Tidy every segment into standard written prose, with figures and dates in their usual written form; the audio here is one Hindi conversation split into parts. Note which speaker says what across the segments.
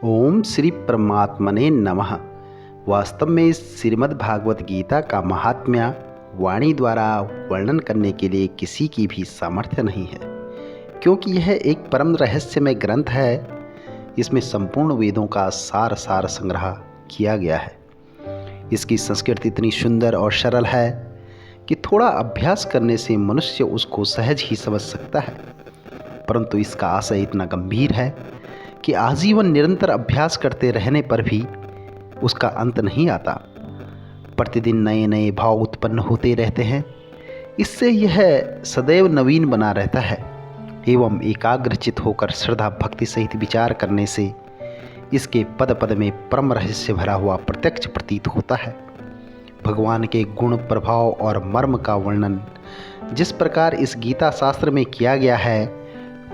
Speaker 1: ओम श्री परमात्मने नमः। वास्तव में श्रीमद् भागवत गीता का महात्म्य वाणी द्वारा वर्णन करने के लिए किसी की भी सामर्थ्य नहीं है, क्योंकि यह एक परम रहस्यमय ग्रंथ है। इसमें संपूर्ण वेदों का सार संग्रह किया गया है। इसकी संस्कृति इतनी सुंदर और सरल है कि थोड़ा अभ्यास करने से मनुष्य उसको सहज ही समझ सकता है, परंतु इसका आशय इतना गंभीर है कि आजीवन निरंतर अभ्यास करते रहने पर भी उसका अंत नहीं आता। प्रतिदिन नए नए भाव उत्पन्न होते रहते हैं। इससे यह सदैव नवीन बना रहता है एवं एकाग्रचित होकर श्रद्धा भक्ति सहित विचार करने से इसके पद पद में परम रहस्य भरा हुआ प्रत्यक्ष प्रतीत होता है। भगवान के गुण, प्रभाव और मर्म का वर्णन जिस प्रकार इस गीता शास्त्र में किया गया है,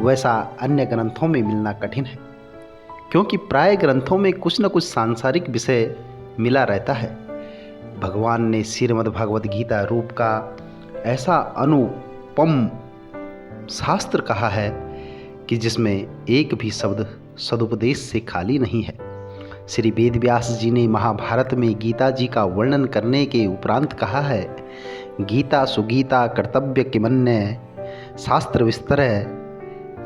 Speaker 1: वैसा अन्य ग्रंथों में मिलना कठिन है, क्योंकि प्राय ग्रंथों में कुछ न कुछ सांसारिक विषय मिला रहता है। भगवान ने श्रीमद् भागवत गीता रूप का ऐसा अनुपम शास्त्र कहा है कि जिसमें एक भी शब्द सदुपदेश से खाली नहीं है। श्री वेद व्यास जी ने महाभारत में गीता जी का वर्णन करने के उपरांत कहा है, गीता सुगीता कर्तव्य किमन्य शास्त्र विस्तर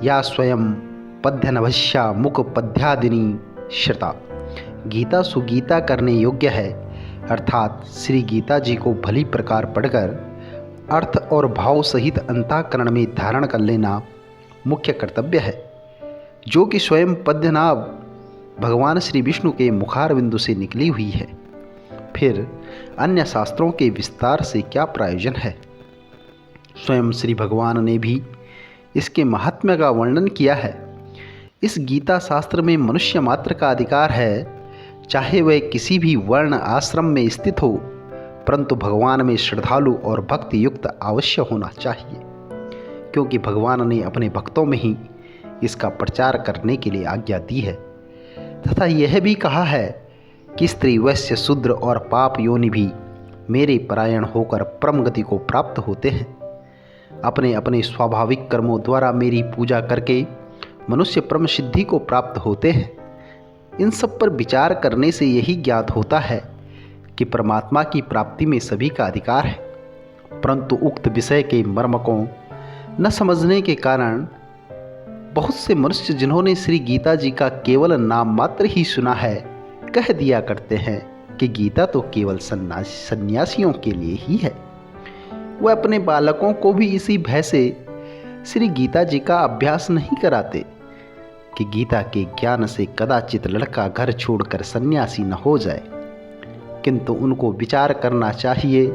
Speaker 1: या स्वयं पद्यनभश्या मुख पद्यादिनी श्रता। गीता सुगीता करने योग्य है, अर्थात श्री गीता जी को भली प्रकार पढ़कर अर्थ और भाव सहित अंतःकरण में धारण कर लेना मुख्य कर्तव्य है, जो कि स्वयं पद्यनाभ भगवान श्री विष्णु के मुखार बिंदु से निकली हुई है। फिर अन्य शास्त्रों के विस्तार से क्या प्रयोजन है। स्वयं श्री भगवान ने भी इसके महात्म्य का वर्णन किया है। इस गीता शास्त्र में मनुष्य मात्र का अधिकार है, चाहे वह किसी भी वर्ण आश्रम में स्थित हो, परंतु भगवान में श्रद्धालु और भक्ति युक्त अवश्य होना चाहिए, क्योंकि भगवान ने अपने भक्तों में ही इसका प्रचार करने के लिए आज्ञा दी है। तथा यह भी कहा है कि स्त्री, वैश्य, शूद्र और पाप योनि भी मेरे परायण होकर परम गति को प्राप्त होते हैं। अपने अपने स्वाभाविक कर्मों द्वारा मेरी पूजा करके मनुष्य परम सिद्धि को प्राप्त होते हैं। इन सब पर विचार करने से यही ज्ञात होता है कि परमात्मा की प्राप्ति में सभी का अधिकार है, परंतु उक्त विषय के मर्म को न समझने के कारण बहुत से मनुष्य, जिन्होंने श्री गीता जी का केवल नाम मात्र ही सुना है, कह दिया करते हैं कि गीता तो केवल सन्यासियों के लिए ही है। वह अपने बालकों को भी इसी भय से श्री गीता जी का अभ्यास नहीं कराते कि गीता के ज्ञान से कदाचित लड़का घर छोड़कर सन्यासी न हो जाए, किंतु उनको विचार करना चाहिए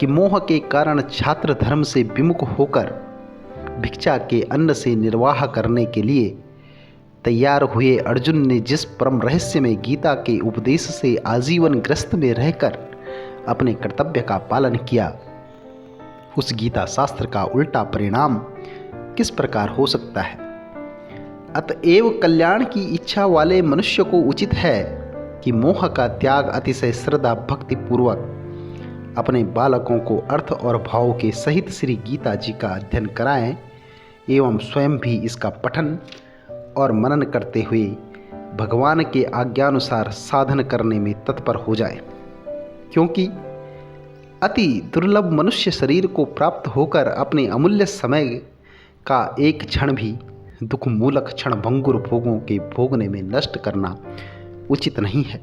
Speaker 1: कि मोह के कारण छात्र धर्म से विमुख होकर भिक्षा के अन्न से निर्वाह करने के लिए तैयार हुए अर्जुन ने जिस परम रहस्य में गीता के उपदेश से आजीवन ग्रस्त में रहकर अपने कर्तव्य का पालन किया, उस गीता शास्त्र का उल्टा परिणाम किस प्रकार हो सकता है। अतएव कल्याण की इच्छा वाले मनुष्य को उचित है कि मोह का त्याग अतिशय श्रद्धा भक्ति पूर्वक अपने बालकों को अर्थ और भाव के सहित श्री गीता जी का अध्ययन कराएं एवं स्वयं भी इसका पठन और मनन करते हुए भगवान के आज्ञानुसार साधन करने में तत्पर हो जाए, क्योंकि अति दुर्लभ मनुष्य शरीर को प्राप्त होकर अपने अमूल्य समय का एक क्षण भी दुख मूलक क्षण भंगुर भोगों के भोगने में नष्ट करना उचित नहीं है।